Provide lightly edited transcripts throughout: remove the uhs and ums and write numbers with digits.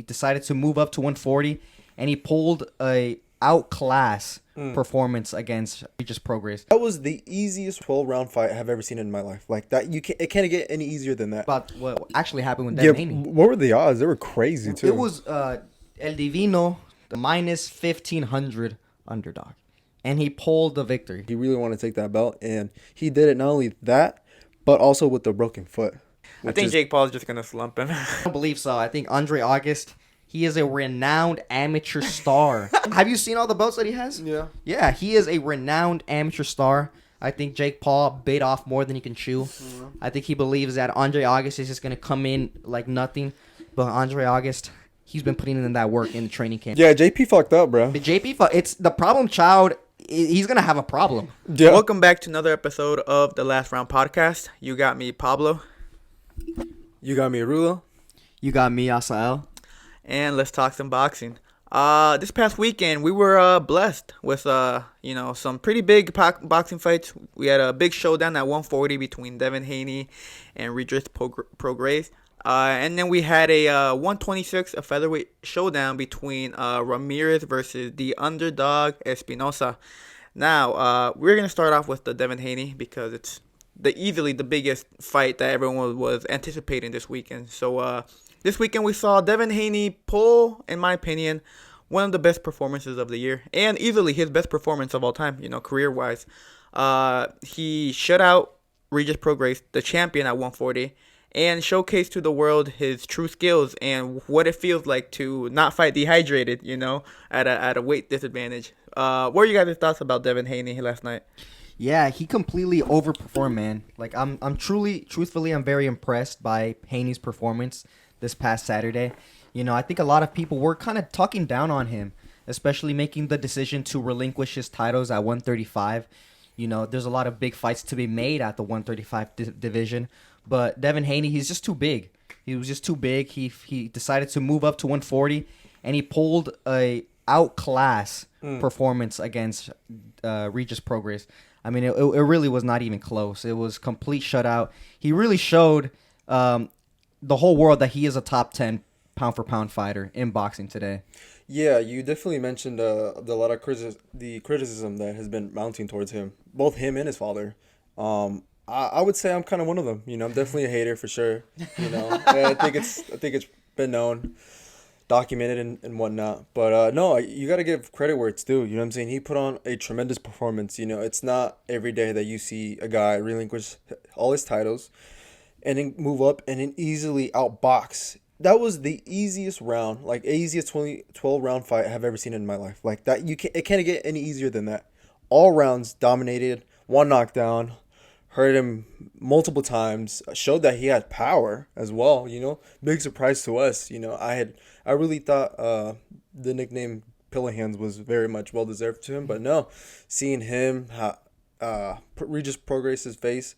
He decided to move up to 140, and he pulled a outclass performance against just Prograis. That was the easiest 12-round fight I've ever seen in my life. Like that, it can't get any easier than that. About what actually happened with Devin Haney. What were the odds? They were crazy too. It was El Divino, the minus 1,500 underdog, and he pulled the victory. He really wanted to take that belt, and he did it not only that, but also with the broken foot. I think Jake Paul's just gonna slump him. I don't believe so. I think Andre August, he is a renowned amateur star. Have you seen all the belts that he has? Yeah. Yeah, he is a renowned amateur star. I think Jake Paul bit off more than he can chew. Mm-hmm. I think he believes that Andre August is just going to come in like nothing. But Andre August, he's been putting in that work in the training camp. Yeah, JP fucked up, bro. It's the problem child. He's going to have a problem. Yeah. Welcome back to another episode of the Last Round Podcast. You got me, Pablo. You got me, Rulo. You got me, Asael. And let's talk some boxing. This past weekend, we were blessed with some pretty big boxing fights. We had a big showdown at 140 between Devin Haney and Regis Prograis. And then we had a 126, a featherweight showdown between Ramirez versus the underdog Espinoza. Now, we're going to start off with the Devin Haney because it's easily the biggest fight that everyone was anticipating this weekend. So, this weekend we saw Devin Haney pull, in my opinion, one of the best performances of the year. And easily his best performance of all time, career-wise. He shut out Regis Prograis, the champion at 140, and showcased to the world his true skills and what it feels like to not fight dehydrated, at a weight disadvantage. What are you guys' thoughts about Devin Haney last night? Yeah, he completely overperformed, man. Like I'm truthfully, I'm very impressed by Haney's performance this past Saturday. I think a lot of people were kind of talking down on him, especially making the decision to relinquish his titles at 135. There's a lot of big fights to be made at the 135 division, but Devin Haney, he's just too big. He was just too big. He decided to move up to 140, and he pulled a outclass performance against Regis Prograis. I mean, it really was not even close. It was complete shutout. He really showed the whole world that he is a top 10 pound-for-pound fighter in boxing today. Yeah, you definitely mentioned the lot of criticism that has been mounting towards him, both him and his father. I would say I'm kind of one of them. I'm definitely a hater for sure. I think it's been known, documented and whatnot. But no, you got to give credit where it's due. You know what I'm saying? He put on a tremendous performance. It's not every day that you see a guy relinquish all his titles and then move up and then easily outbox. That was the easiest round, like easiest 12-round fight I've ever seen in my life. Like that, it can't get any easier than that. All rounds dominated, one knockdown, hurt him multiple times, showed that he had power as well. Big surprise to us. I really thought the nickname Pillow Hands was very much well deserved to him, but no, seeing him, Regis Prograis' face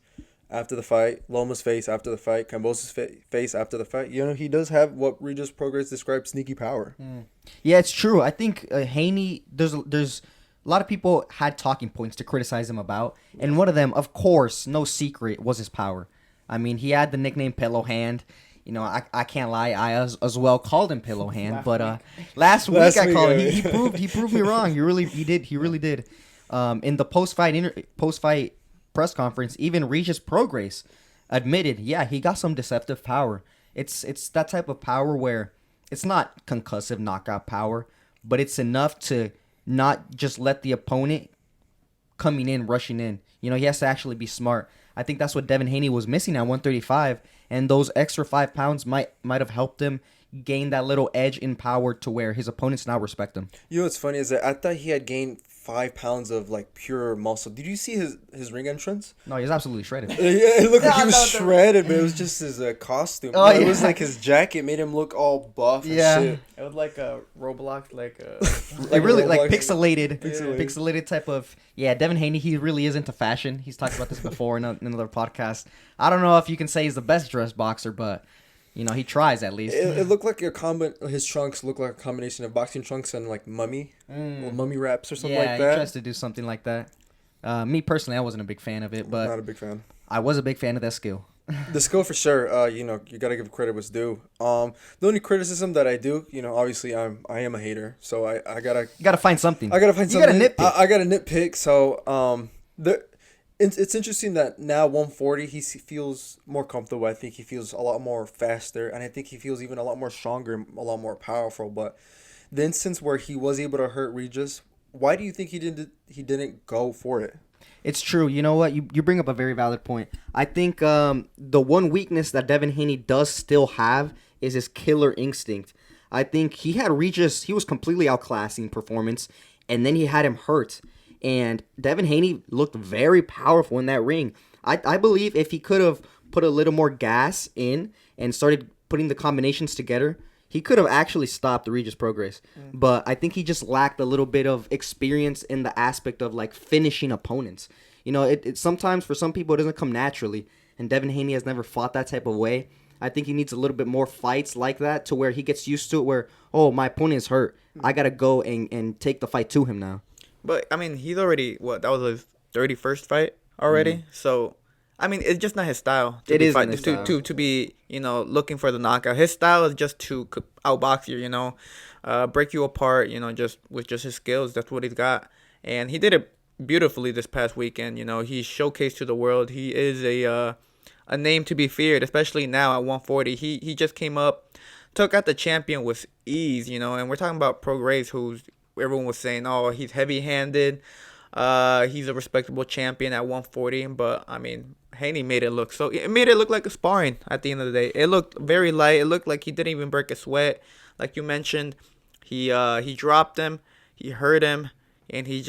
after the fight, Loma's face after the fight, Cambosa's face after the fight. He does have what Regis Prograis described sneaky power. Yeah, it's true. I think Haney, there's a lot of people had talking points to criticize him about, and one of them, of course, no secret, was his power. I mean, he had the nickname Pillow Hand. I can't lie, I as well called him Pillow Hand, but last week I called him. He proved me wrong. He really did. In the post-fight press conference, even Regis Prograis admitted, yeah, he got some deceptive power. It's that type of power where it's not concussive knockout power, but it's enough to not just let the opponent rushing in. He has to actually be smart. I think that's what Devin Haney was missing at 135, and those extra 5 pounds might have helped him gain that little edge in power to where his opponents now respect him. What's funny is that I thought he had gained 5 pounds of like pure muscle. Did you see his ring entrance? No, he was absolutely shredded. Yeah, it looked like he was shredded, but it was just his costume. Oh, yeah. It was like his jacket made him look all buff and shit. It was like a Roblox, like really Roblox. Like pixelated type of. Yeah, Devin Haney, he really is into fashion. He's talked about this before in another podcast. I don't know if you can say he's the best dressed boxer, but he tries at least. It looked like his trunks looked like a combination of boxing trunks and like mummy wraps or something like that. Yeah, he tries to do something like that. Me personally, I wasn't a big fan of it, but not a big fan. I was a big fan of that skill. The skill for sure. You know, you gotta give credit what's due. The only criticism that I do, you know, obviously I am a hater, so I gotta You gotta find something. I gotta find You something. gotta nitpick. I gotta nitpick. So it's interesting that now 140 feels more comfortable. I think he feels a lot more faster, and I think he feels even a lot more stronger, a lot more powerful. But the instance where he was able to hurt Regis, why do you think he didn't go for it? It's true. You know what? You bring up a very valid point. I think the one weakness that Devin Haney does still have is his killer instinct. I think he had Regis. He was completely outclassing performance, and then he had him hurt. And Devin Haney looked very powerful in that ring. I believe if he could have put a little more gas in and started putting the combinations together, he could have actually stopped Regis Prograis. But I think he just lacked a little bit of experience in the aspect of like finishing opponents. You know, it sometimes for some people it doesn't come naturally, and Devin Haney has never fought that type of way. I think he needs a little bit more fights like that to where he gets used to it where, oh, my opponent is hurt. I got to go and take the fight to him now. But I mean, he's already that was his 31st fight already. So I mean, it's just not his style. It isn't his style. To be looking for the knockout. His style is just to outbox you. Break you apart. Just with just his skills. That's what he's got, and he did it beautifully this past weekend. He showcased to the world he is a name to be feared, especially now at 140. He just came up, took out the champion with ease. And we're talking about Prograis, who's everyone was saying, oh, he's heavy-handed. He's a respectable champion at 140, but I mean, Haney made it look like a sparring at the end of the day. It looked very light. It looked like he didn't even break a sweat. Like you mentioned, he dropped him, he hurt him, and he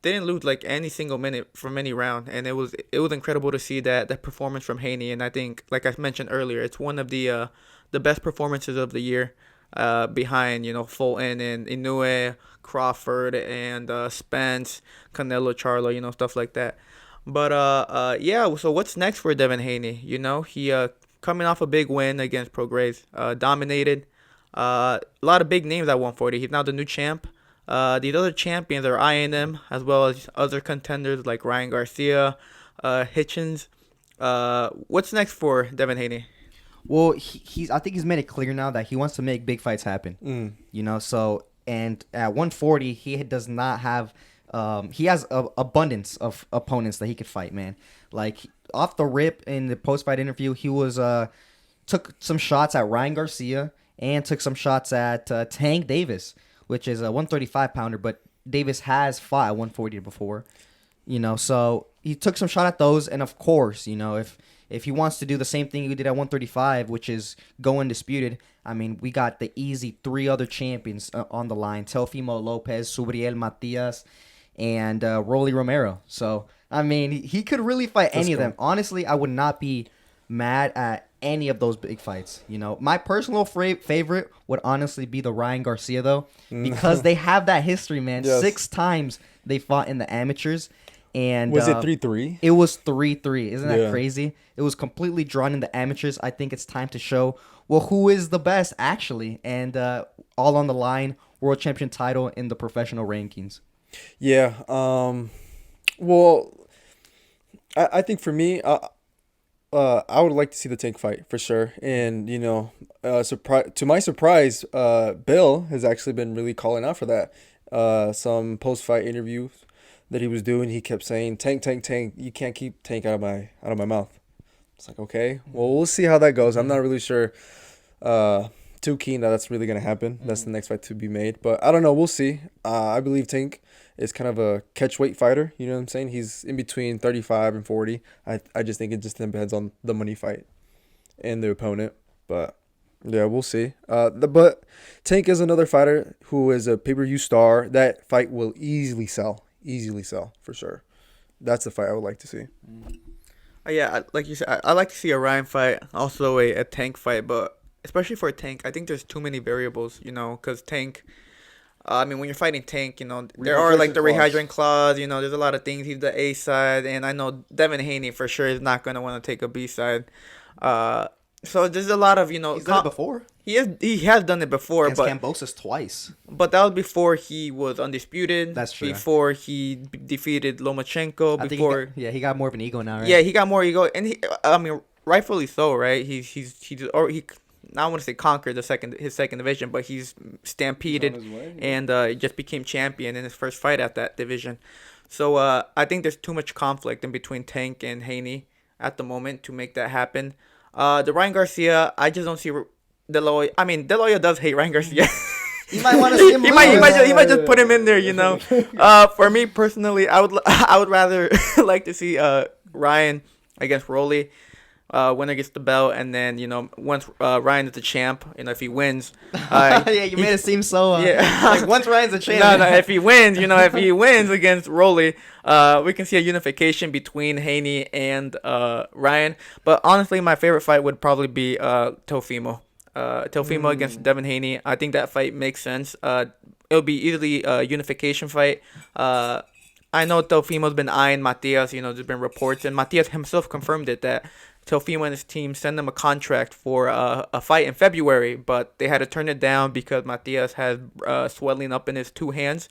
didn't lose like any single minute from any round. And it was incredible to see that performance from Haney. And I think, like I mentioned earlier, it's one of the best performances of the year. Behind Fulton and Inoue, Crawford and Spence, Canelo, Charlo, stuff like that. But yeah. So what's next for Devin Haney? He coming off a big win against Prograis, dominated. A lot of big names at 140. He's now the new champ. These other champions are eyeing him, as well as other contenders like Ryan Garcia, Hitchens. What's next for Devin Haney? Well, I think he's made it clear now that he wants to make big fights happen. So and at 140 he does not have he has a abundance of opponents that he could fight, man. Like off the rip in the post-fight interview, he was took some shots at Ryan Garcia and took some shots at Tank Davis, which is a 135 pounder, but Davis has fought at 140 before. So he took some shot at those, and of course, if he wants to do the same thing he did at 135, which is go undisputed, I mean, we got the easy 3 other champions on the line: Teofimo Lopez, Subriel Matias, and Rolly Romero. So, I mean, he could really fight any of them. Honestly, I would not be mad at any of those big fights. My personal favorite would honestly be the Ryan Garcia, though, because they have that history, man. Yes. 6 times they fought in the amateurs. And was it 3-3? It was 3-3. Isn't that crazy? It was completely drawn in the amateurs. I think it's time to show, who is the best, actually. And all on the line, world champion title in the professional rankings. Yeah. Well, I think for me, I would like to see the Tank fight for sure. And, to my surprise, Bill has actually been really calling out for that. Some post-fight interviews that he was doing, he kept saying, Tank, Tank, Tank, you can't keep Tank out of my mouth. It's like, okay, well, we'll see how that goes. I'm not really sure too keen that's really going to happen. That's the next fight to be made. But I don't know. We'll see. I believe Tank is kind of a catch-weight fighter. You know what I'm saying? He's in between 35 and 40. I just think it just depends on the money fight and the opponent. But, yeah, we'll see. But Tank is another fighter who is a pay-per-view star. That fight will easily sell for sure. That's the fight I would like to see. Yeah, like you said, I like to see a Ryan fight, also a Tank fight, but especially for a Tank, I think there's too many variables, because Tank, I mean, when you're fighting Tank, there are like the rehydrating clause, there's a lot of things. He's the A side, and I know Devin Haney for sure is not going to want to take a B side. So there's a lot of, He's done it before. He has done it before, against Kambosos twice. But that was before he was undisputed. That's true. Before he defeated Lomachenko. He got more of an ego now, right? Yeah, he got more ego, and rightfully so, right? He I don't want to say conquered his second division, but he's stampeded He's on his way, yeah. and just became champion in his first fight at that division. So I think there's too much conflict in between Tank and Haney at the moment to make that happen. The Ryan Garcia, I just don't see De La Hoya. I mean, De La Hoya does hate Ryan Garcia. You might want to see him he lose. might just put him in there, you know. For me personally, I would rather like to see Ryan against Rolly. Winner gets the belt, and then once Ryan is the champ, if he wins, yeah, you made it seem so. Yeah. Like once Ryan's a champ. No, if he wins, if he wins against Rolly, we can see a unification between Haney and Ryan. But honestly, my favorite fight would probably be Teofimo. Teofimo against Devin Haney. I think that fight makes sense. It'll be easily a unification fight. I know Teofimo's been eyeing Matias. There's been reports, and Matias himself confirmed it that Teofimo and his team sent him a contract for a fight in February, but they had to turn it down because Matias has swelling up in his two hands.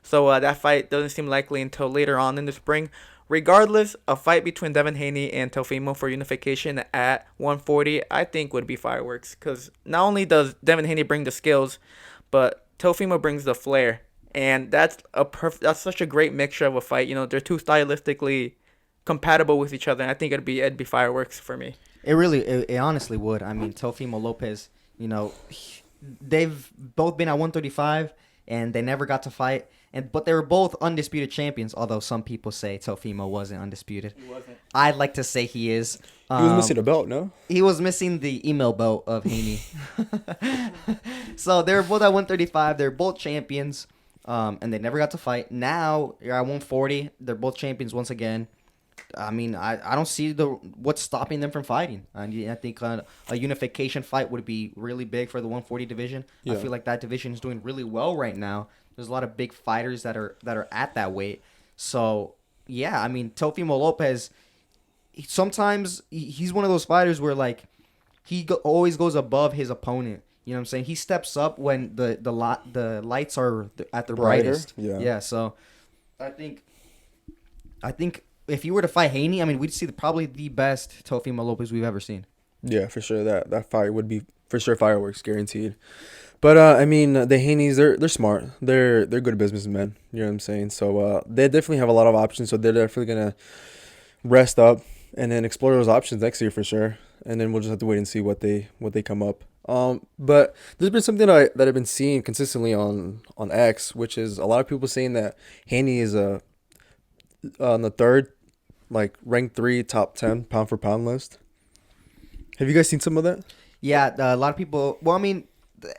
So that fight doesn't seem likely until later on in the spring. Regardless, a fight between Devin Haney and Teofimo for unification at 140, I think would be fireworks. Because not only does Devin Haney bring the skills, but Teofimo brings the flair. And that's such a great mixture of a fight. They're two stylistically compatible with each other. And I think it'd be fireworks for me. It honestly would. I mean, Teofimo Lopez, they've both been at 135 and they never got to fight. But they were both undisputed champions, although some people say Teofimo wasn't undisputed. He wasn't. I'd like to say he is. He was missing a belt, no? He was missing the email belt of Haney. So they're both at 135. They're both champions, and they never got to fight. Now you're at 140. They're both champions once again. I mean, I don't see what's stopping them from fighting. I think a unification fight would be really big for the 140 division. Yeah. I feel like that division is doing really well right now. There's a lot of big fighters that are at that weight. So, yeah, I mean, Teofimo Lopez, sometimes he's one of those fighters where, like, always goes above his opponent. You know what I'm saying? He steps up when the lights are at their brightest. Yeah, so I think if you were to fight Haney, I mean, we'd see probably the best Teofimo Lopez we've ever seen. Yeah, for sure. That fight would be, for sure, fireworks, guaranteed. But I mean, the Haneys, they're smart. They're good businessmen. You know what I'm saying? So they definitely have a lot of options. So they're definitely gonna rest up and then explore those options next year for sure. And then we'll just have to wait and see what they come up. But there's been something that I've been seeing consistently on X, which is a lot of people saying that Haney is on the third, like ranked 3 top 10 pound for pound list. Have you guys seen some of that? Yeah, a lot of people. Well, I mean,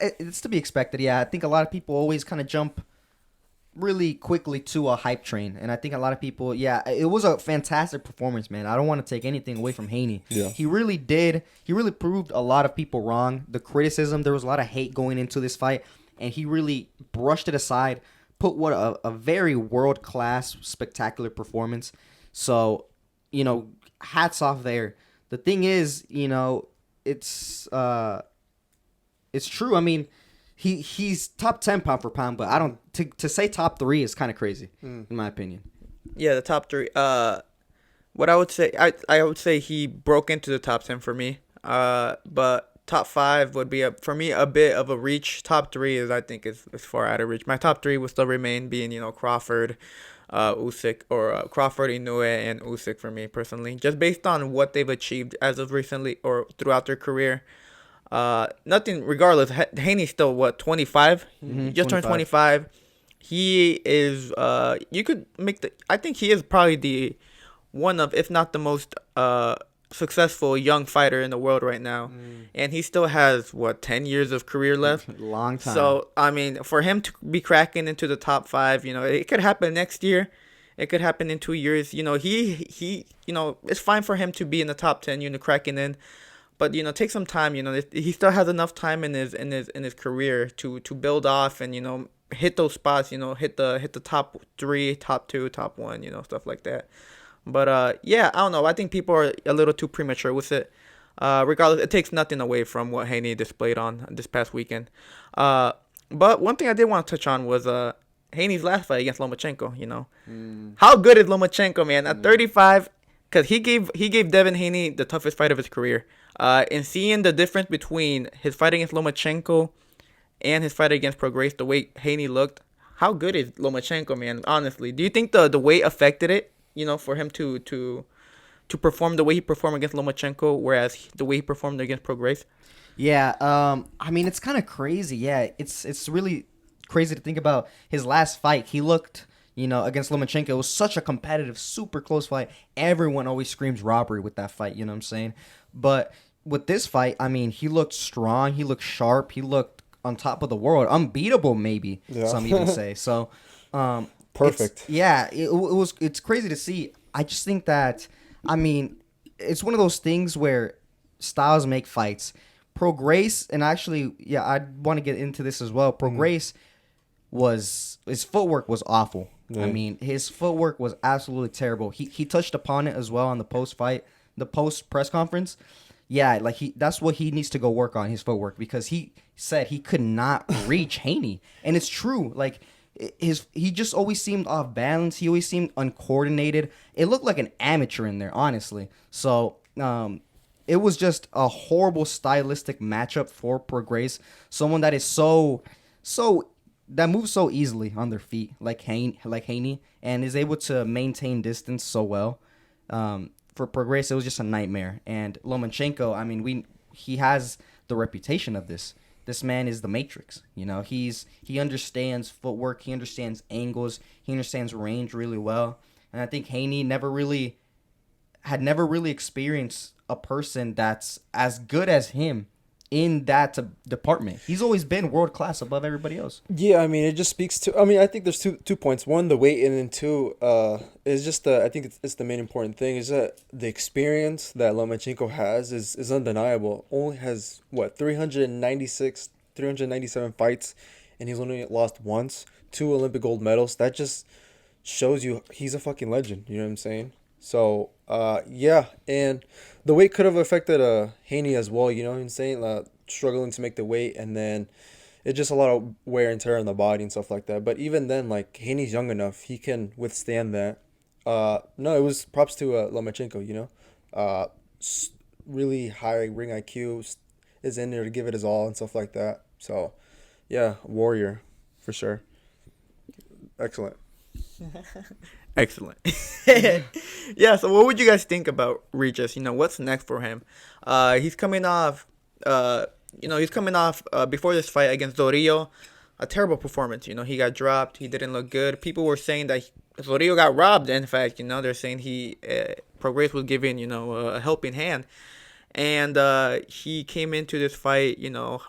it's to be expected. Yeah, I think a lot of people always kind of jump really quickly to a hype train, and I think a lot of people. Yeah, it was a fantastic performance, man. I don't want to take anything away from Haney. Yeah, he really did. He really proved a lot of people wrong. The criticism, there was a lot of hate going into this fight, and he really brushed it aside. Put what a very world class, spectacular performance. So, hats off there. The thing is, it's true. I mean, he's top 10 pound for pound, but I don't to say top 3 is kind of crazy in my opinion. Yeah, the top 3. What I would say, I would say he broke into the top 10 for me. But top 5 would be for me a bit of a reach. Top 3 I think is far out of reach. My top 3 would still remain being Crawford, Usyk, or Crawford, Inoue, and Usyk for me personally, just based on what they've achieved as of recently or throughout their career. Nothing. Regardless, Haney's still 25. Mm-hmm, Just turned 25. He is. You could make the. I think he is probably the one of, if not the most successful young fighter in the world right now, and he still has 10 years of career left. Long time. So I mean, for him to be cracking into the top 5, it could happen next year. It could happen in 2 years. He it's fine for him to be in the top 10. Cracking in. But take some time. He still has enough time in his career to build off and hit those spots. Hit the top 3, top 2, top 1. Stuff like that. But yeah, I don't know. I think people are a little too premature with it. Regardless, it takes nothing away from what Haney displayed on this past weekend. But one thing I did want to touch on was Haney's last fight against Lomachenko. How good is Lomachenko, man? At 35. because he gave Devin Haney the toughest fight of his career. And seeing the difference between his fight against Lomachenko and his fight against Prograis, the way Haney looked, how good is Lomachenko, man? Honestly, do you think the weight affected it? You know, for him to perform the way he performed against Lomachenko, whereas the way he performed against Prograis. Yeah, I mean, it's kind of crazy. Yeah, it's really crazy to think about his last fight. He looked, against Lomachenko. It was such a competitive, super close fight. Everyone always screams robbery with that fight, you know what I'm saying? But with this fight, I mean, he looked strong. He looked sharp. He looked on top of the world. Unbeatable, maybe, some even say. So, perfect. It's crazy to see. I just think that, I mean, it's one of those things where styles make fights. Prograis, and actually, I want to get into this as well. Prograis his footwork was awful. Yeah. I mean, his footwork was absolutely terrible. He touched upon it as well on the post press conference. Yeah, that's what he needs to go work on, his footwork, because he said he could not reach Haney, and it's true. Like he just always seemed off balance. He always seemed uncoordinated. It looked like an amateur in there, honestly. So, it was just a horrible stylistic matchup for Prograis. Someone that is that moves so easily on their feet, like Haney, and is able to maintain distance so well. For Prograis, it was just a nightmare. And Lomachenko, I mean, he has the reputation of this. This man is the Matrix. He understands footwork, he understands angles, he understands range really well. And I think Haney had never really experienced a person that's as good as him in that department. He's always been world class above everybody else. Yeah, I mean, it just speaks to. I mean, I think there's two points. One, the weight, and then two, is just I think it's the main important thing is that the experience that Lomachenko has is undeniable. Only has 397 fights, and he's only lost once. 2 Olympic gold medals. That just shows you he's a fucking legend. You know what I'm saying? So, and the weight could have affected Haney as well, you know what I'm saying? Struggling to make the weight, and then it's just a lot of wear and tear on the body and stuff like that. But even then, Haney's young enough, he can withstand that. No, it was props to Lomachenko, really high ring IQ, is in there to give it his all and stuff like that. So, yeah, warrior, for sure. Excellent. Excellent. Yeah, so what would you guys think about Regis? What's next for him? He's coming off before this fight against Zorillo, a terrible performance. He got dropped. He didn't look good. People were saying that Zorillo got robbed. In fact, they're saying Prograis was giving, a helping hand. And he came into this fight,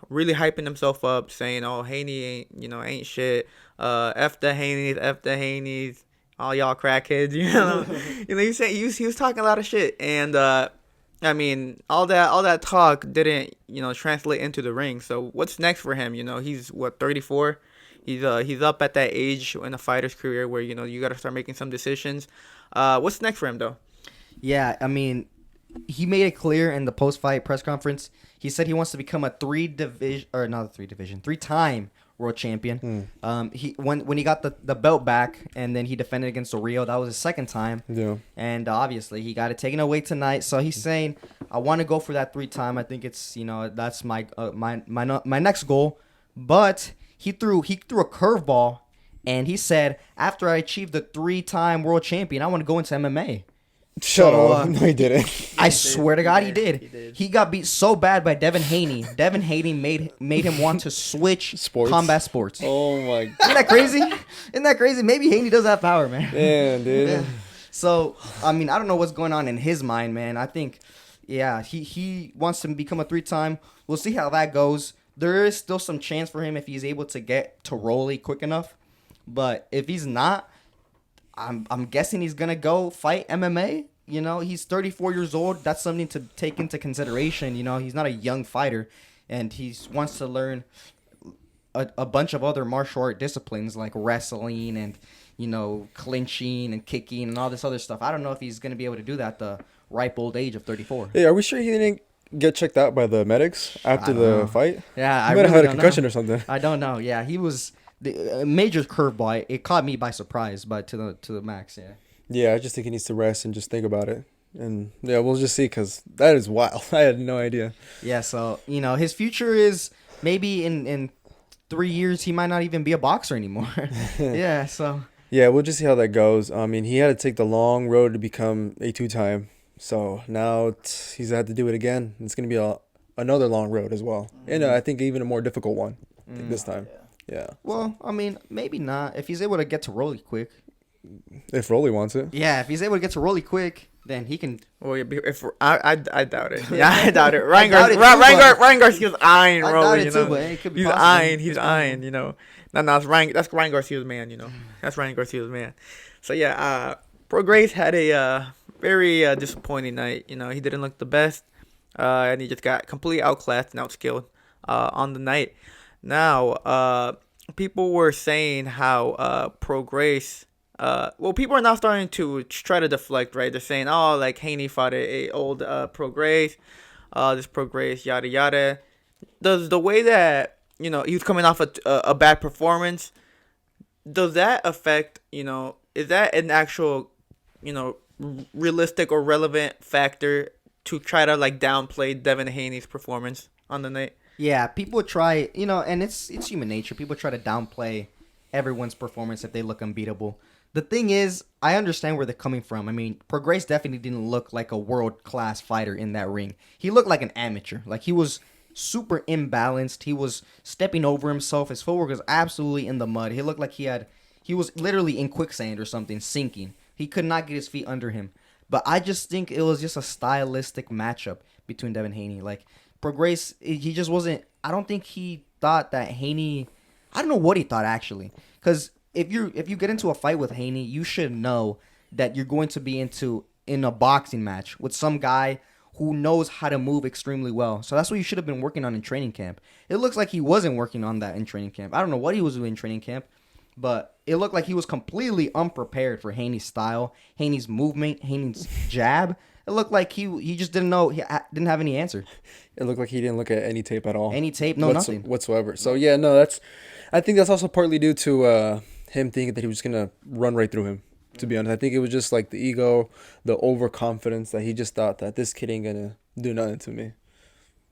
really hyping himself up, saying, "Oh, Haney ain't shit. F the Haneys, all y'all crackheads." He was talking a lot of shit, and I mean, all that talk didn't translate into the ring. So what's next for him? He's 34. He's up at that age in a fighter's career where you got to start making some decisions. What's next for him though? Yeah, I mean, he made it clear in the post-fight press conference. He said he wants to become a three-time world champion. When he got the belt back, and then he defended against Rio, that was his second time. Yeah. And obviously he got it taken away tonight. So he's saying, I want to go for that 3-time. I think it's that's my next goal. But he threw a curveball, and he said, after I achieve the 3-time world champion, I want to go into MMA. Shut up. No, he didn't. I swear to God, he did. He got beat so bad by Devin Haney. Devin Haney made him want to switch combat sports. Oh, my God. Isn't that crazy? Maybe Haney does have power, man. Damn, dude. Yeah. So, I mean, I don't know what's going on in his mind, man. I think, he wants to become a 3-time. We'll see how that goes. There is still some chance for him if he's able to get to Rolly quick enough. But if he's not, I'm guessing he's gonna go fight MMA. He's 34 years old. That's something to take into consideration. He's not a young fighter, and he wants to learn a bunch of other martial art disciplines like wrestling and clinching and kicking and all this other stuff. I don't know if he's gonna be able to do that at the ripe old age of 34. Hey, are we sure he didn't get checked out by the medics after the fight? Yeah, he might have had a concussion or something. I don't know. Yeah, he was. The major curveball. It caught me by surprise, but to the max, yeah. Yeah, I just think he needs to rest and just think about it. And yeah, we'll just see because that is wild. I had no idea. Yeah, so his future is maybe in 3 years he might not even be a boxer anymore. Yeah, so Yeah, we'll just see how that goes. I mean, he had to take the long road to become a two-time. So now he's had to do it again. It's going to be another long road as well. And I think even a more difficult one this time. Yeah. well, I mean, maybe not if he's able to get to Rolly quick. If Rolly wants it. Yeah, if he's able to get to Rolly quick, then he can. Well, yeah, if I doubt it. Yeah, I doubt it. doubt it too, but- Ryan Garcia's eyeing I doubt Rolly. it You too, know, but it could be he's possible. eyeing. He's eyeing. You know, no, that's Ryan Garcia's man. You know, that's Ryan Garcia's man. So yeah, Prograis had a very disappointing night. You know, he didn't look the best, and he just got completely outclassed and outskilled on the night. Now, people were saying how Prograis. Well, people are now starting to try to deflect, right? They're saying, oh, like Haney fought a old Prograis, this Prograis, yada yada. Does the way that he was coming off a bad performance, does that affect is that an actual realistic or relevant factor to try to like downplay Devin Haney's performance on the night? Yeah, people try, and it's human nature. People try to downplay everyone's performance if they look unbeatable. The thing is, I understand where they're coming from. I mean, Prograis definitely didn't look like a world-class fighter in that ring. He looked like an amateur. Like, he was super imbalanced. He was stepping over himself. His footwork was absolutely in the mud. He looked like he was literally in quicksand or something, sinking. He could not get his feet under him. But I just think it was just a stylistic matchup between Devin Haney. Like, Prograis, he just wasn't... I don't think he thought that Haney... I don't know what he thought, actually. Because... If you get into a fight with Haney, you should know that you're going to be in a boxing match with some guy who knows how to move extremely well. So that's what you should have been working on in training camp. It looks like he wasn't working on that in training camp. I don't know what he was doing in training camp, but it looked like he was completely unprepared for Haney's style, Haney's movement, Haney's jab. It looked like he just didn't know. He didn't have any answer. It looked like he didn't look at any tape at all. Any tape? No, nothing. Whatsoever. So, yeah, no, I think that's also partly due to him thinking that he was going to run right through him, to be honest. I think it was just like the ego, the overconfidence that he just thought that this kid ain't going to do nothing to me.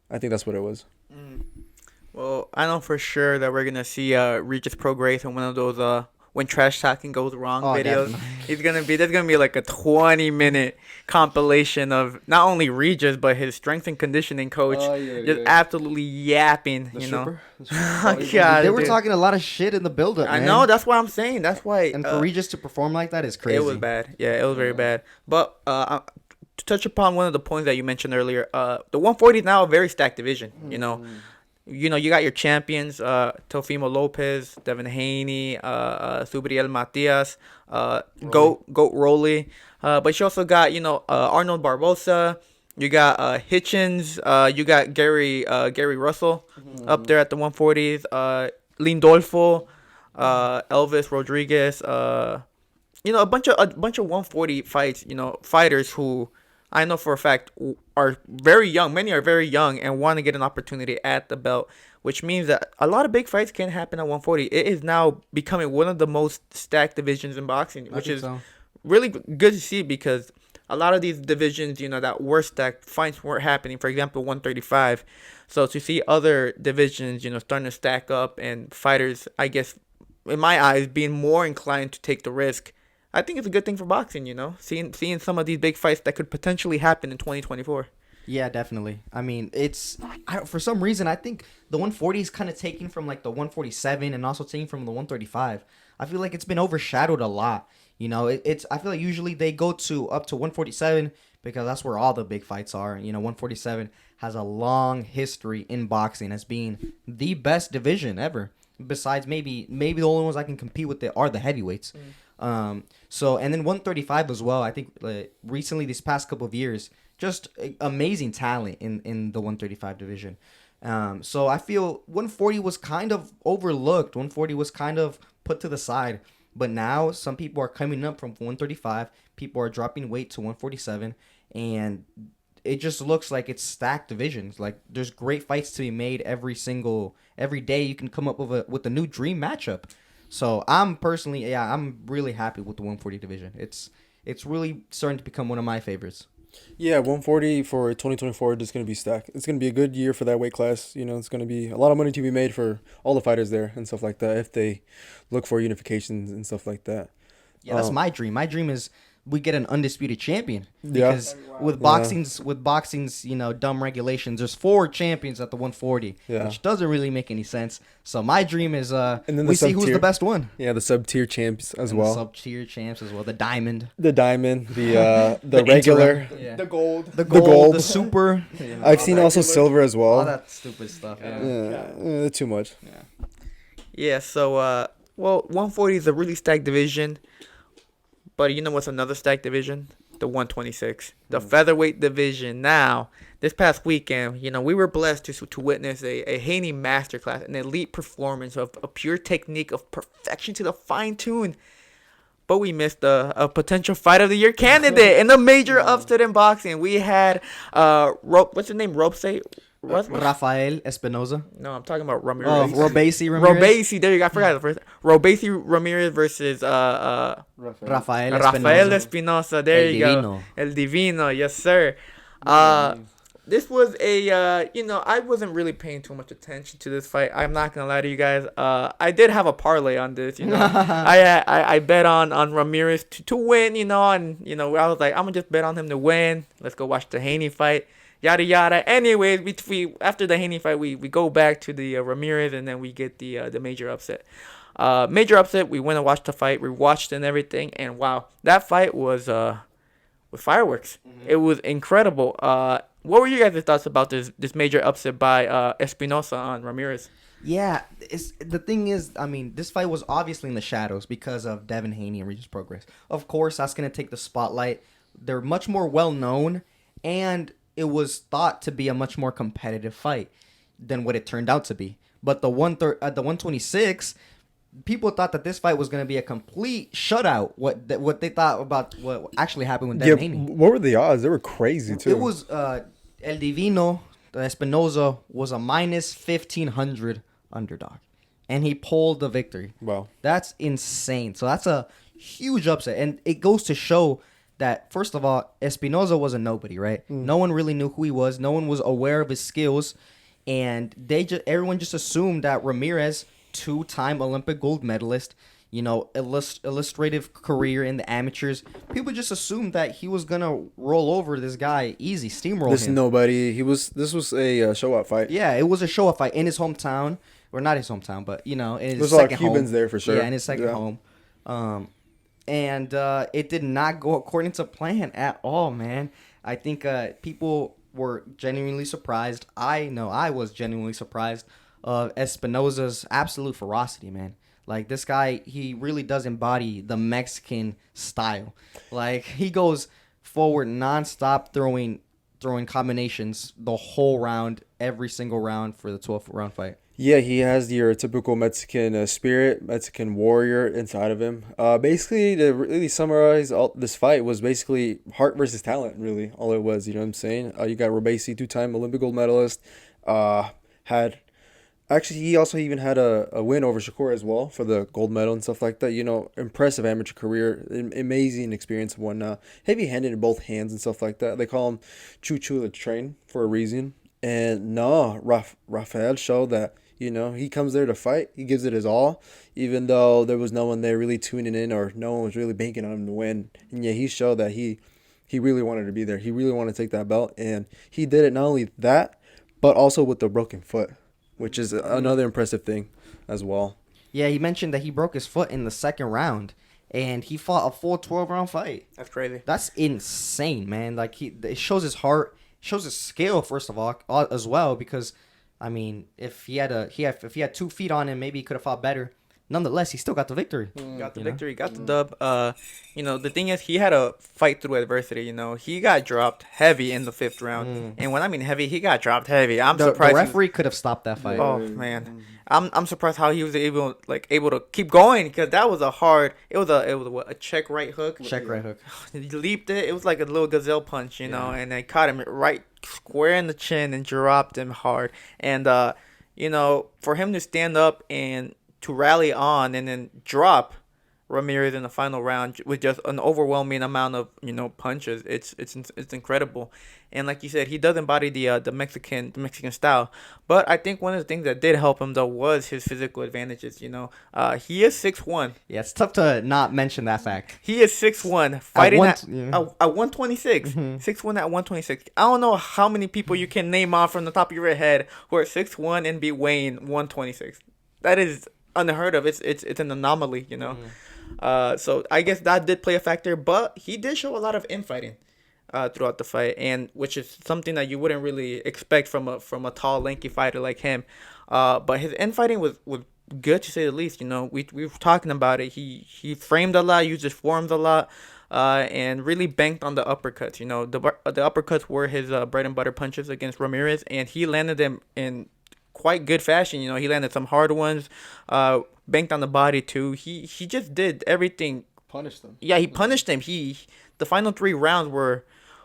I think that's what it was. Well, I know for sure that we're going to see Regis Prograis in one of those when trash talking goes wrong videos. Definitely. There's gonna be like a 20-minute compilation of not only Regis but his strength and conditioning coach absolutely yapping. God, They were talking a lot of shit in the build-up. I know, that's what I'm saying. That's why. And for Regis to perform like that is crazy. It was bad. Yeah, it was very bad. But to touch upon one of the points that you mentioned earlier, the 140 is now a very stacked division. You got your champions, Teofimo Lopez, Devin Haney, Subriel Matias, Goat Rolly. But you also got, Arnold Barbosa. You got Hitchens. You got Gary Russell up there at the 140s. Lindolfo, Elvis Rodriguez. A bunch of 140 fights. Fighters who I know for a fact are very young. Many are very young and want to get an opportunity at the belt, which means that a lot of big fights can happen at 140. It is now becoming one of the most stacked divisions in boxing, which is really good to see because a lot of these divisions, that were stacked, fights weren't happening. For example, 135. So to see other divisions, starting to stack up and fighters, I guess, in my eyes, being more inclined to take the risk, I think it's a good thing for boxing, seeing some of these big fights that could potentially happen in 2024. Yeah, definitely. I mean, for some reason, I think the 140 is kind of taken from like the 147 and also taken from the 135. I feel like it's been overshadowed a lot. I feel like usually they go up to 147 because that's where all the big fights are. 147 has a long history in boxing as being the best division ever. Besides maybe the only ones I can compete with are the heavyweights. And then 135 as well. I think recently, these past couple of years, just amazing talent in the 135 division. So I feel 140 was kind of overlooked. 140 was kind of put to the side. But now some people are coming up from 135. People are dropping weight to 147. And it just looks like it's stacked divisions. Like there's great fights to be made every day. You can come up with a new dream matchup. So I'm really happy with the 140 division. It's really starting to become one of my favorites. Yeah, 140 for 2024 is going to be stacked. It's going to be a good year for that weight class. It's going to be a lot of money to be made for all the fighters there and stuff like that if they look for unifications and stuff like that. Yeah, that's my dream. My dream is we get an undisputed champion Yeah. because with boxing's dumb regulations, there's 4 champions at the 140, Yeah. which doesn't really make any sense. So my dream is And then we the see who's sub-tier. the best one. Yeah, the sub-tier champs as And the well. sub-tier champs as well. The diamond, The diamond, the regular. interim, yeah. The gold. the gold, gold. the super. I've seen also silver as well. All that stupid stuff. Yeah. Too much. Yeah, so, 140 is a really stacked division. But you know what's another stacked division? The 126. The featherweight division. Now, this past weekend, we were blessed to witness a Haney masterclass, an elite performance of a pure technique of perfection to the fine tune. But we missed a potential fight of the year candidate in a major upset in boxing. We had, what's his name? Rafael Espinoza. No, I'm talking about Ramirez. Oh, Robesi Ramirez. Robesi, there you go. I forgot the first. Robesi Ramirez versus Rafael Rafael Espinoza. Espinoza. There El you go. Divino. El Divino, yes sir. This was I wasn't really paying too much attention to this fight. I'm not gonna lie to you guys. I did have a parlay on this. I bet on Ramirez to win. And I was like, I'm gonna just bet on him to win. Let's go watch the Haney fight. Yada yada. Anyways, we after the Haney fight, we go back to the Ramirez, and then we get the major upset. Major upset. We went and watched the fight. We watched and everything, and wow, that fight was with fireworks. It was incredible. What were you guys' thoughts about this major upset by Espinoza on Ramirez? Yeah, the thing is, I mean, this fight was obviously in the shadows because of Devin Haney and Regis Prograis. Of course, that's going to take the spotlight. They're much more well-known, and it was thought to be a much more competitive fight than what it turned out to be. But the 126, people thought that this fight was going to be a complete shutout. What they thought about what actually happened with Devin Haney. What were the odds? They were crazy too. It was El Divino, the Espinoza, was a minus 1,500 underdog, and he pulled the victory. Wow. That's insane. So that's a huge upset, and it goes to show that, first of all, Espinoza was a nobody, right? No one really knew who he was. No one was aware of his skills, and everyone just assumed that Ramirez, 2-time Olympic gold medalist, illustrative career in the amateurs, people just assumed that he was gonna roll over this guy easy, steamroll This him. nobody. This was a show-out fight. Yeah, it was a show-off fight in his hometown, or not his hometown, but in his There's a lot of second Cubans home. there for sure. Yeah, in his second Yeah. home. And it did not go according to plan at all, man. I think people were genuinely surprised. I know I was genuinely surprised of Espinoza's absolute ferocity, man. Like, this guy, he really does embody the Mexican style. Like, he goes forward nonstop, throwing combinations the whole round, every single round for the 12-round fight. Yeah, he has your typical Mexican spirit, Mexican warrior inside of him. Basically, to really summarize this fight was basically heart versus talent, really, all it was. You know what I'm saying? You got Robesi, 2-time Olympic gold medalist. He also even had a win over Shakur as well for the gold medal and stuff like that. Impressive amateur career, amazing experience and whatnot. Heavy-handed in both hands and stuff like that. They call him Choo Choo the Train for a reason. And no, Rafael showed that, he comes there to fight. He gives it his all, even though there was no one there really tuning in or no one was really banking on him to win. And yeah, he showed that he really wanted to be there. He really wanted to take that belt. And he did it not only that, but also with the broken foot, which is another impressive thing as well. Yeah, he mentioned that he broke his foot in the second round, and he fought a full 12-round fight. That's crazy. That's insane, man. Like, it shows his heart, shows his skill, first of all, as well, because, I mean, if he had 2 feet on him, maybe he could have fought better. Nonetheless, he still got the victory. Got the victory, got the dub. The thing is, he had to fight through adversity. He got dropped heavy in the 5th round, and when I mean heavy, he got dropped heavy. I'm The surprised. referee could have stopped that fight. Oh man, I'm surprised how he was able to keep going, because that was a hard. It was a check right hook. Check right hook. He leaped it. It was like a little gazelle punch, and they caught him right square in the chin and dropped him hard. And for him to stand up and to rally on and then drop Ramirez in the final round with just an overwhelming amount of punches. It's incredible, and like you said, he does embody the Mexican style. But I think one of the things that did help him though was his physical advantages. He is 6'1". Yeah, it's tough to not mention that fact. He is 6'1", fighting at 126. Mm-hmm. 6'1" at 126. I don't know how many people you can name off from the top of your head who are 6'1" and be weighing 126. That is unheard of. It's an anomaly, So I guess that did play a factor, but he did show a lot of infighting throughout the fight, and which is something that you wouldn't really expect from a tall, lanky fighter like him. But his infighting was good to say the least. We were talking about it. He framed a lot, used his forms a lot, and really banked on the uppercuts. The uppercuts were his bread and butter punches against Ramirez, and he landed them in quite good fashion. He landed some hard ones, banked on the body too. He just did everything. Punished them. Yeah, he punished them. The final 3 rounds were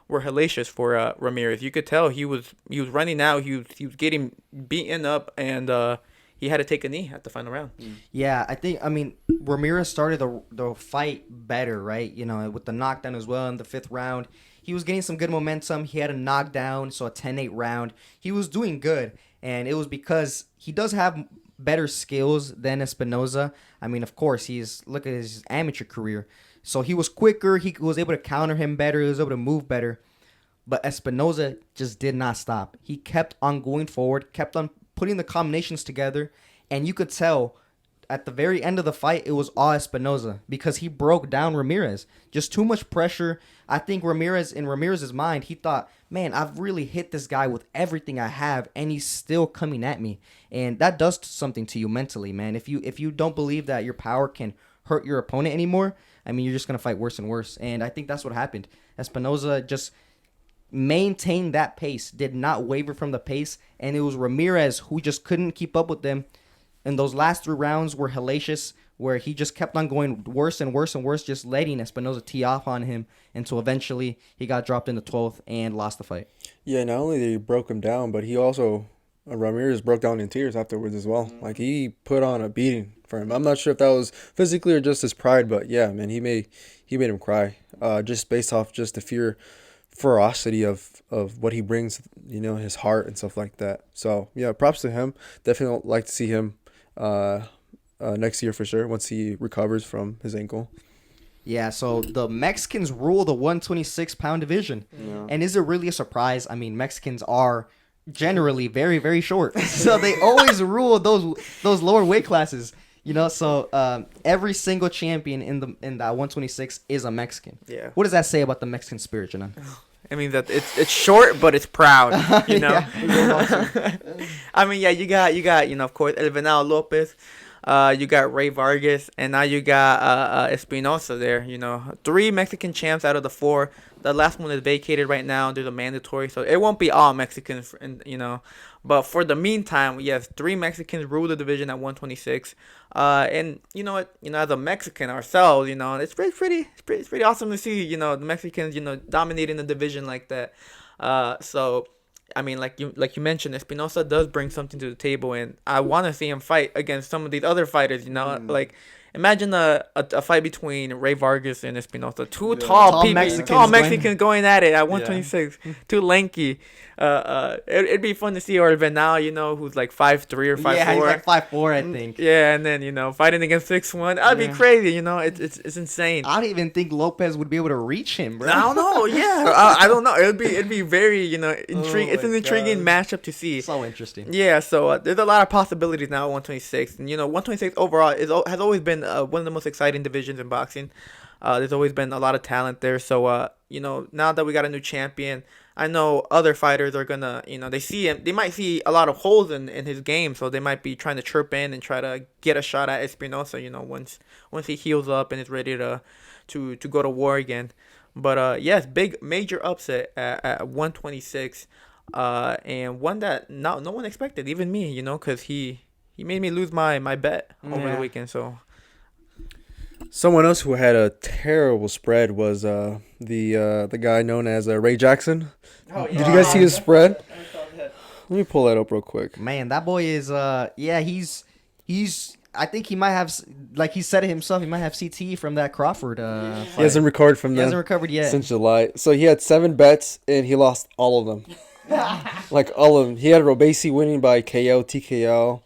hellacious for Ramirez. You could tell he was running out. He was getting beaten up, and he had to take a knee at the final round. Yeah, I mean, Ramirez started the fight better, right? With the knockdown as well in the 5th round. He was getting some good momentum. He had a knockdown, so a 10-8 round. He was doing good. And it was because he does have better skills than Espinoza. I mean, of course, look at his amateur career. So he was quicker. He was able to counter him better. He was able to move better. But Espinoza just did not stop. He kept on going forward, kept on putting the combinations together. And you could tell at the very end of the fight, it was all Espinoza because he broke down Ramirez. Just too much pressure. I think in Ramirez's mind, he thought, man, I've really hit this guy with everything I have, and he's still coming at me. And that does something to you mentally, man. If you don't believe that your power can hurt your opponent anymore, I mean, you're just going to fight worse and worse. And I think that's what happened. Espinoza just maintained that pace, did not waver from the pace, and it was Ramirez who just couldn't keep up with them. And those last 3 rounds were hellacious, where he just kept on going worse and worse and worse, just letting Espinoza tee off on him until eventually he got dropped in the 12th and lost the fight. Yeah, not only did he broke him down, but he also, Ramirez broke down in tears afterwards as well. Like, he put on a beating for him. I'm not sure if that was physically or just his pride, but yeah, man, he made him cry, just based off just the ferocity of what he brings, his heart and stuff like that. So, yeah, props to him. Definitely like to see him next year for sure once he recovers from his ankle. Yeah, so the Mexicans rule the 126-pound division. Yeah. And is it really a surprise? I mean, Mexicans are generally very, very short. So they always rule those lower weight classes. So every single champion in that 126 is a Mexican. Yeah. What does that say about the Mexican spirit, Janan? I mean that it's short, but it's proud. I mean, yeah, you got of course El Venado Lopez, you got Ray Vargas, and now you got Espinoza there. 3 Mexican champs out of the 4. The last one is vacated right now. There's a mandatory, so it won't be all Mexicans, But for the meantime, yes, 3 Mexicans rule the division at 126. And you know what? As a Mexican ourselves, it's pretty awesome to see, the Mexicans, dominating the division like that. So I mean, like you mentioned, Espinoza does bring something to the table, and I want to see him fight against some of these other fighters. Like, imagine a fight between Ray Vargas and Espinoza. Two tall Mexicans going at it at 126. Yeah. Too lanky. It'd be fun to see Venal, who's like 5'3" or 5'4". Yeah, he's like 5'4", I think. Yeah, and then fighting against 6'1". That'd be crazy. It's insane. I don't even think Lopez would be able to reach him, bro. I don't know. Yeah, I don't know. It'd be very intriguing. It's an intriguing matchup to see. So interesting. Yeah, so there's a lot of possibilities now at 126, and 126 overall has always been one of the most exciting divisions in boxing. There's always been a lot of talent there. So now that we got a new champion, I know other fighters are gonna, they see him. They might see a lot of holes in his game, so they might be trying to chirp in and try to get a shot at Espinoza. Once he heals up and is ready to go to war again. But yes, big major upset at 126, and one that no one expected, even me. Because he made me lose my bet over the weekend. So. Someone else who had a terrible spread was the guy known as Ray Jackson. Oh, yeah. Did you guys see his spread? Let me pull that up real quick. Man, that boy is he's I think he might have like he said it himself, he might have CTE from that Crawford fight. He hasn't recovered from He that. hasn't recovered yet. Since July. So he had 7 bets and he lost all of them. Like all of them. He had Robesi winning by KO, TKO.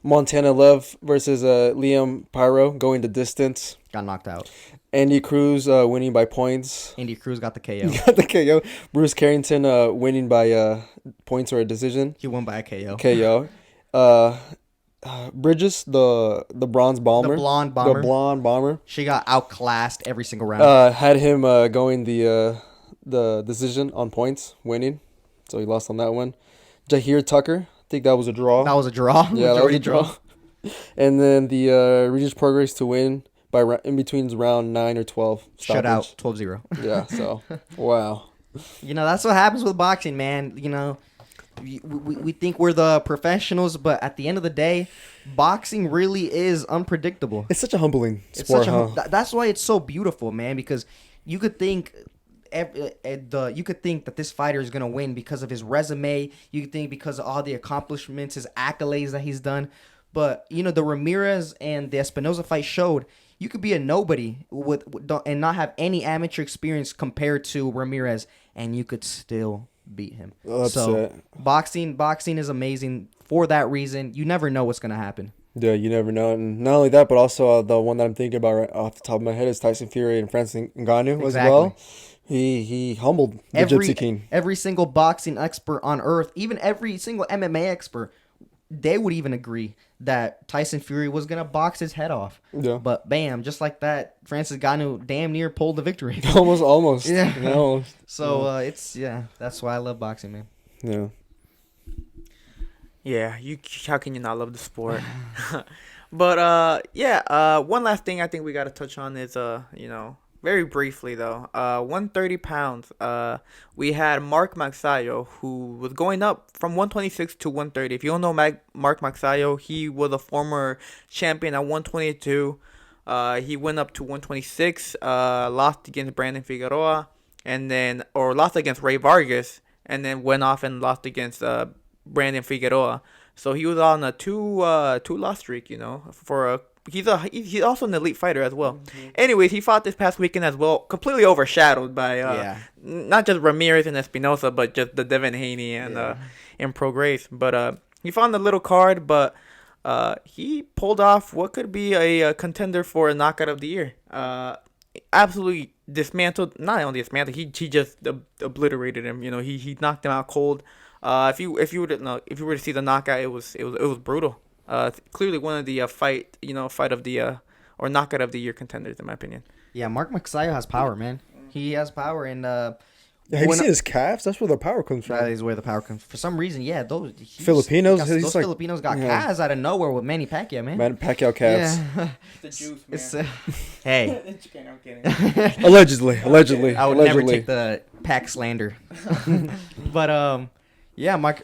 Montana Love versus Liam Pyro going the distance. Got knocked out. Andy Cruz winning by points. Andy Cruz got the KO. Got the KO. Bruce Carrington winning by points or a decision. He won by a KO. KO. Bridges, the bronze bomber. The blonde bomber. The blonde bomber. She got outclassed every single round. Had him going the decision on points, winning. So he lost on that one. Jahir Tucker. I think that was a draw. That was a draw. Yeah, that was a draw. And then the Regis Prograis to win by in between round 9 or 12. Shut out 12-0. Yeah, so, wow. You know, that's what happens with boxing, man. You know, we think we're the professionals, but at the end of the day, boxing really is unpredictable. It's such a humbling sport, That's why it's so beautiful, man, because you could think... you could think that this fighter is going to win because of his resume. You could think because of all the accomplishments, his accolades that he's done. But, you know, the Ramirez and the Espinoza fight showed you could be a nobody and not have any amateur experience compared to Ramirez, and you could still beat him. So boxing is amazing for that reason. You never know what's going to happen. Yeah, you never know. And not only that, but also the one that I'm thinking about right off the top of my head is Tyson Fury and Francis Ngannou as well. He humbled the Gypsy King. Every single boxing expert on earth, even every single MMA expert, they would even agree that Tyson Fury was going to box his head off. Yeah. But bam, just like that, Francis Ngannou damn near pulled the victory. Almost. Yeah. Almost. So that's why I love boxing, man. Yeah. Yeah, how can you not love the sport? But one last thing I think we got to touch on is very briefly though, 130 pounds. We had Mark Magsayo, who was going up from 126 to 130. If you don't know Mark Magsayo, he was a former champion at 122. He went up to 126, lost against Brandon Figueroa, lost against Ray Vargas, and then went off and lost against Brandon Figueroa. So he was on a two loss streak, he's also an elite fighter as well. Mm-hmm. Anyways, he fought this past weekend as well, completely overshadowed by not just Ramirez and Espinoza, but just the Devin Haney and Prograis. But he fought on the little card, but he pulled off what could be a contender for a knockout of the year. Absolutely dismantled, not only dismantled, he just obliterated him. He knocked him out cold. If you were to see the knockout, it was brutal. Clearly one of the fight of the or knockout of the year contenders in my opinion. Yeah, Mark Magsayo has power, man. He has power, and have you seen his calves? That's where the power comes from. That is where the power comes from. For some reason, those Filipinos. Those Filipinos got calves out of nowhere with Manny Pacquiao, man. Manny Pacquiao calves. Yeah. The juice, man. Hey. I'm kidding. Allegedly. I would never take the Pac slander. But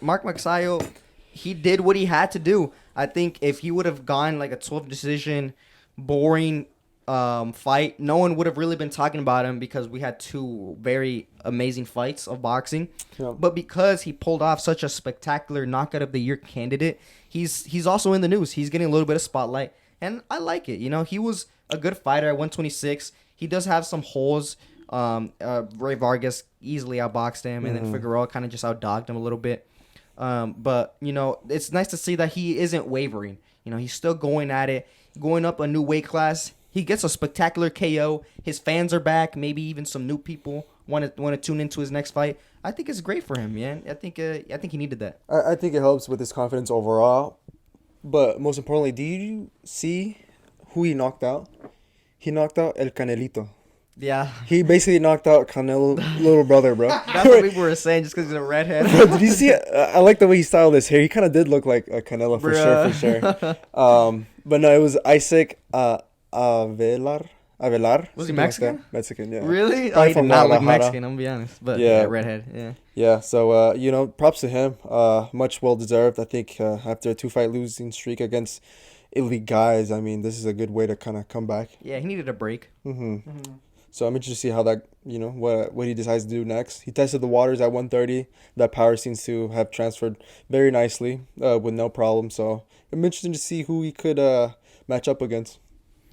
Mark Magsayo, he did what he had to do. I think if he would have gone like a 12 decision, boring fight, no one would have really been talking about him because we had two very amazing fights of boxing. Yeah. But because he pulled off such a spectacular knockout of the year candidate, he's also in the news. He's getting a little bit of spotlight, and I like it. He was a good fighter at 126. He does have some holes. Ray Vargas easily outboxed him, and then Figueroa kind of just outdogged him a little bit. But it's nice to see that he isn't wavering. He's still going at it, going up a new weight class. He gets a spectacular KO. His fans are back. Maybe even some new people want to tune into his next fight. I think it's great for him, man. I think he needed that. I think it helps with his confidence overall. But most importantly, do you see who he knocked out? He knocked out El Canelito. Yeah. He basically knocked out Canelo little brother, bro. That's what people were saying just because he's a redhead. Bro, did you see it? I like the way he styled his hair. He kind of did look like a Canelo for sure. But no, it was Isaac Avelar. Was he Mexican? Like Mexican, yeah. Really? He did not look Mexican, I'm going to be honest. But yeah, redhead, yeah. Yeah, so, props to him. Much well-deserved. I think after a 2-fight losing streak against elite guys, I mean, this is a good way to kind of come back. Yeah, he needed a break. So I'm interested to see how that, what he decides to do next. He tested the waters at 130. That power seems to have transferred very nicely with no problem. So I'm interested to see who he could match up against.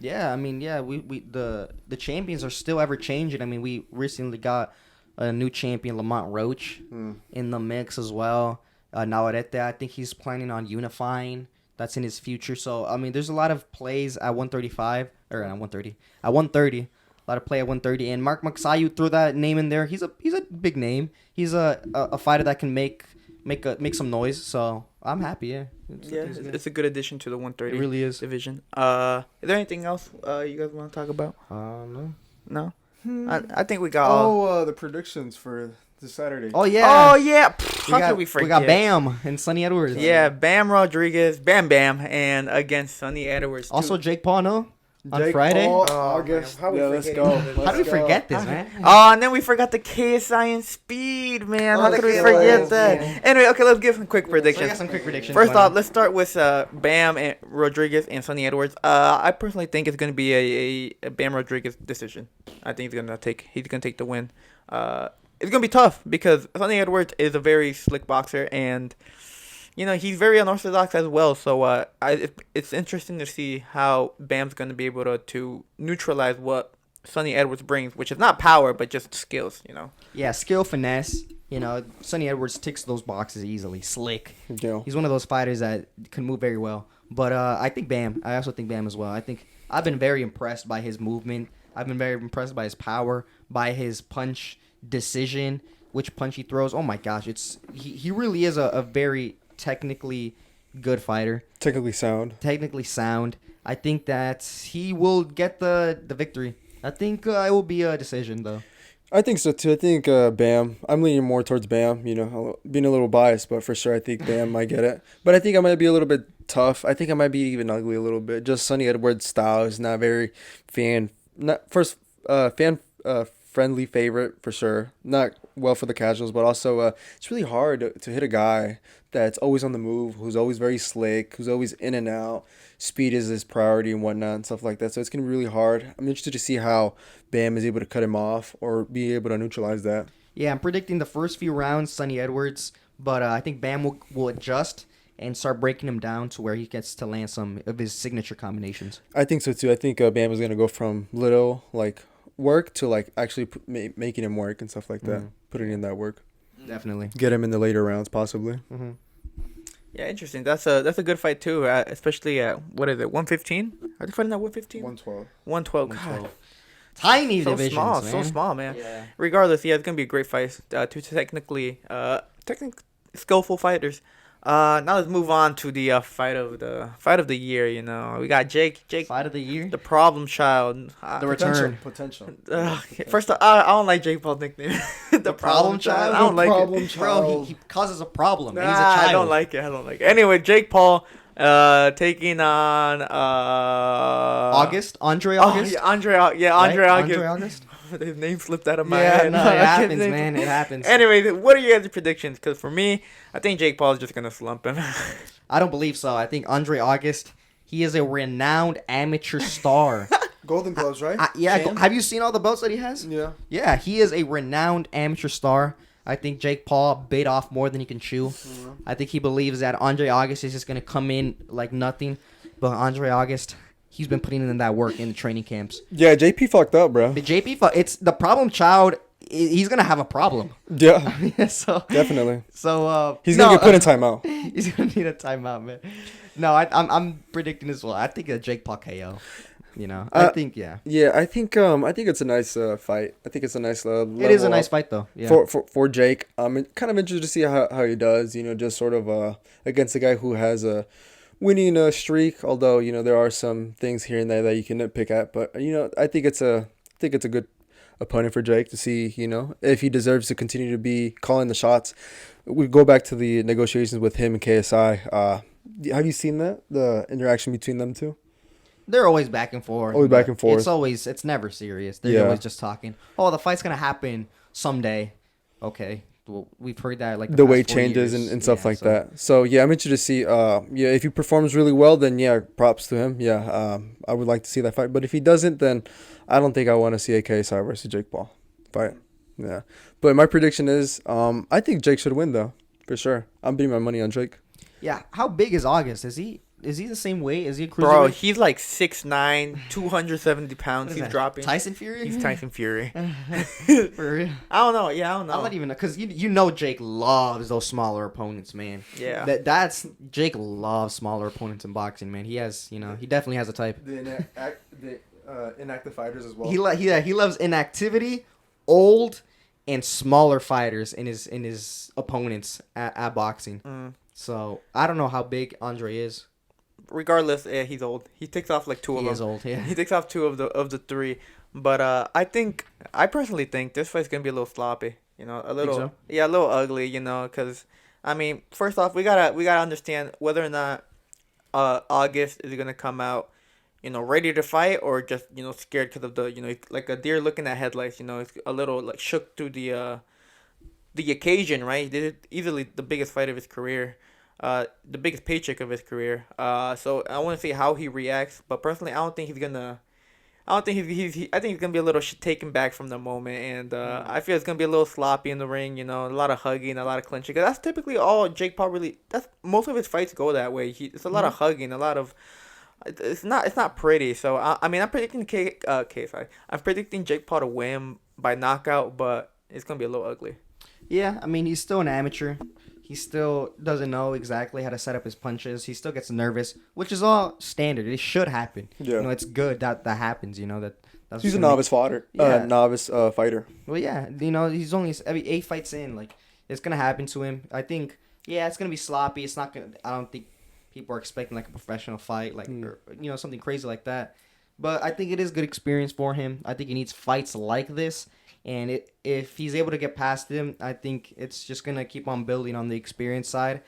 Yeah, I mean, yeah, the champions are still ever changing. I mean, we recently got a new champion, Lamont Roach, in the mix as well. Navarrete, I think he's planning on unifying. That's in his future. So, I mean, there's a lot of plays at 135, or at 130. At 130, a lot of play at 130. And Mark Magsayo, throw that name in there. He's a big name. He's a fighter that can make some noise. So, I'm happy, yeah. It's a good addition to the 130 It really is. division. Is there anything else you guys want to talk about? No. No? I think we got all. The predictions for this Saturday. Oh, yeah. Oh, yeah. How could we forget? We got Bam and Sonny Edwards. Yeah, Bam Rodriguez, Bam, and against Sonny Edwards. Too. Also, Jake Paul, no? On Jake Friday? Paul, Oh, August. man, how we Let's forgetting go. this? How do we forget this, man? Oh, and then we forgot the KSI and Speed, man. How could we forget that? man. Anyway, okay, let's give some quick So we predictions. got some quick predictions. First going off, on. let's start with Bam and Rodriguez and Sonny Edwards. I personally think it's going to be a Bam Rodriguez decision. I think he's gonna take the win. It's gonna be tough because Sonny Edwards is a very slick boxer, and he's very unorthodox as well. So it's interesting to see how Bam's gonna be able to neutralize what Sonny Edwards brings, which is not power but just skills. Yeah, skill, finesse. Sonny Edwards ticks those boxes easily. Slick. Yeah. He's one of those fighters that can move very well. But I think Bam. I also think Bam as well. I've been very impressed by his movement. I've been very impressed by his power, by his punch decision, which punch he throws. Oh my gosh, he really is a very technically good fighter. Technically sound. I think that he will get the victory. I think it will be a decision though. I think so too. I think Bam. I'm leaning more towards Bam. Being a little biased, but for sure I think Bam might get it. But I think I might be a little bit tough. I think I might be even ugly a little bit. Just Sonny Edwards' style is not very fan friendly favorite for sure. Not well for the casuals, but also it's really hard to hit a guy that's always on the move, who's always very slick, who's always in and out. Speed is his priority and whatnot and stuff like that. So it's going to be really hard. I'm interested to see how Bam is able to cut him off or be able to neutralize that. Yeah, I'm predicting the first few rounds, Sonny Edwards, but I think Bam will adjust and start breaking him down to where he gets to land some of his signature combinations. I think so too. I think Bam is going to go from little work to actually making him work and stuff like that. Putting in that work. Definitely. Get him in the later rounds possibly. Mm-hmm. Yeah, interesting. That's a good fight too, especially at what is it, 115? Are they fighting at 115? 112. 112. God, Tiny so divisions, small, man. so small, man. Yeah. Regardless, yeah, it's gonna be a great fight. Two technically skillful fighters. Now let's move on to the fight of the year. We got Jake, Fight of the year. the problem child. The return. Potential. First, I don't like Jake Paul's nickname. the problem child. I don't like it. Bro, he causes a problem. Nah, He's a child. I don't like it. Anyway, Jake Paul taking on Andre August. Andre Right? August. His name slipped out of my head. No, it happens, man. It happens. Anyway, what are your guys' predictions? Because for me, I think Jake Paul is just gonna slump him. I don't believe so. I think Andre August, he is a renowned amateur star. Golden Gloves, right? Have you seen all the belts that he has? Yeah. Yeah, he is a renowned amateur star. I think Jake Paul bit off more than he can chew. Mm-hmm. I think he believes that Andre August is just going to come in like nothing. But Andre August, he's been putting in that work in the training camps. Yeah, JP fucked up, bro. The it's the problem child. He's going to have a problem. Yeah. So Definitely. So He's gonna get put in timeout. He's going to need a timeout, man. No, I'm predicting as well. I think a Jake Paul KO. I think yeah. Yeah, I think it's a nice fight. I think it's a nice level It is a nice up fight though. Yeah. for Jake. I'm kind of interested to see how he does. Just sort of against a guy who has a winning streak. Although there are some things here and there that you can nitpick at. But I think it's a good opponent for Jake to see. If he deserves to continue to be calling the shots. We go back to the negotiations with him and KSI. Have you seen the interaction between them two? They're always back and forth. Always back and forth. It's never serious. They're always just talking. Oh, the fight's gonna happen someday. Okay, well, we've heard that like the past weight 4 changes years. and stuff like that. So yeah, I'm interested to see. If he performs really well, then props to him. I would like to see that fight. But if he doesn't, then I don't think I want to see a KSI versus Jake Paul fight. Yeah, but my prediction is, I think Jake should win though, for sure. I'm betting my money on Jake. Yeah, how big is August? Is he Is he the same weight? Is he a cruiserweight? Bro, he's like 6'9", 270 pounds. What is He's that, dropping. Tyson Fury? He's Tyson Fury. For real? I don't know. Yeah, I don't know. I'm not even because you know Jake loves those smaller opponents, man. Yeah. That's Jake loves smaller opponents in boxing, man. He has, he definitely has a type. The inactive fighters as well. He loves inactivity, old, and smaller fighters in his opponents at boxing. Mm. So I don't know how big Andre is. Regardless, he's old. He takes off like two of them. He is old, yeah. He takes off two of the three. But I personally think this fight's gonna be a little sloppy. A little, so? yeah, a little ugly. Because I mean, first off, we gotta understand whether or not August is gonna come out, ready to fight, or just scared because of the like a deer looking at headlights. It's a little like shook through the occasion, right? He did easily the biggest fight of his career. The biggest paycheck of his career. So I want to see how he reacts. But personally, I don't think he's gonna. I don't think I think he's gonna be a little taken back from the moment, and I feel it's gonna be a little sloppy in the ring. A lot of hugging, a lot of clinching. Cause that's typically all Jake Paul really. That's most of his fights go that way. It's a lot of hugging, a lot of. It's not pretty. So I mean, I'm predicting I'm predicting Jake Paul to win by knockout, but it's gonna be a little ugly. Yeah, I mean, he's still an amateur. He still doesn't know exactly how to set up his punches. He still gets nervous, which is all standard. It should happen. Yeah. It's good that happens. That's He's a novice fighter. Yeah. Fighter. Well, yeah, he's only 8 fights in. Like, it's gonna happen to him. I think, yeah, it's gonna be sloppy. It's not gonna. I don't think people are expecting like a professional fight, like or, something crazy like that. But I think it is good experience for him. I think he needs fights like this. And if he's able to get past him, I think it's just gonna keep on building on the experience side,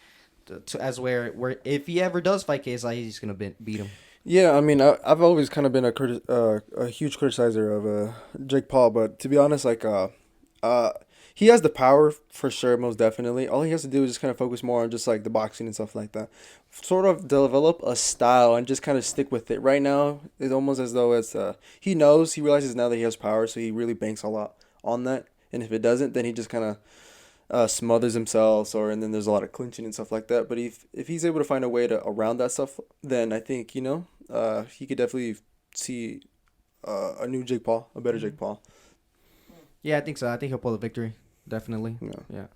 as where if he ever does fight KSI, he's gonna beat him. Yeah, I mean, I've always kind of been a huge criticizer of Jake Paul, but to be honest, like he has the power for sure, most definitely. All he has to do is just kind of focus more on just like the boxing and stuff like that. Sort of develop a style and just kind of stick with it. Right now, it's almost as though he realizes now that he has power, so he really banks a lot on that. And if it doesn't, then he just kind of smothers himself, and then there's a lot of clinching and stuff like that. But if he's able to find a way to around that stuff, then I think he could definitely see a new Jake Paul, a better Jake Paul. Yeah, I think so. I think he'll pull the victory. Definitely. Yeah.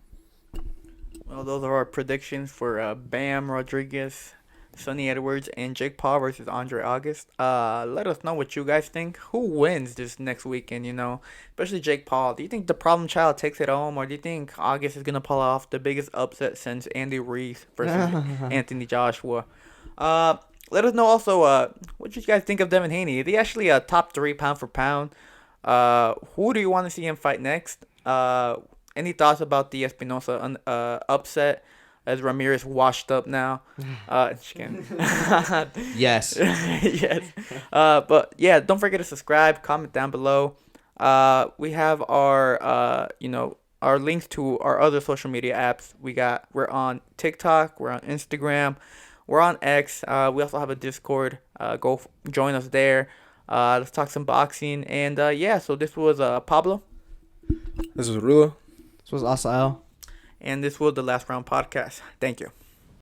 Well, those are our predictions for Bam Rodriguez, Sonny Edwards, and Jake Paul versus Andre August. Let us know what you guys think. Who wins this next weekend, especially Jake Paul? Do you think the problem child takes it home, or do you think August is going to pull off the biggest upset since Andy Ruiz versus Anthony Joshua? Let us know also what you guys think of Devin Haney. Is he actually a top 3 pound for pound? Who do you want to see him fight next? Any thoughts about the Espinoza upset? As Ramirez washed up now. Just kidding. Yes. Yes. But yeah, don't forget to subscribe, comment down below. We have our our links to our other social media apps. We're on TikTok, we're on Instagram, we're on X. We also have a Discord. Go join us there. Let's talk some boxing. And so this was Pablo. This was Rula. This was Asael. And this was the Last Round Podcast. Thank you.